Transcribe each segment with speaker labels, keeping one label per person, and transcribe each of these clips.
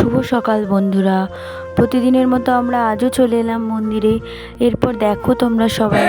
Speaker 1: শুভ সকাল বন্ধুরা। প্রতিদিনের মতো আমরা আজও চলে এলাম মন্দিরে। এরপর দেখো তোমরা সবাই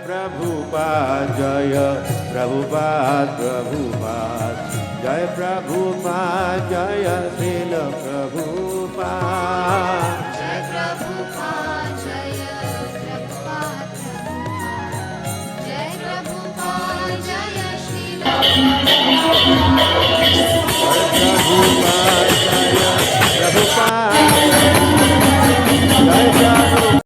Speaker 2: प्रभुपाद जय प्रभुपाद प्रभुपाद जय प्रभुपाद जय श्रील प्रभुपाद
Speaker 3: जय प्रभुपाद जय प्रभुपाद जय प्रभुपाद जय श्रील प्रभुपाद।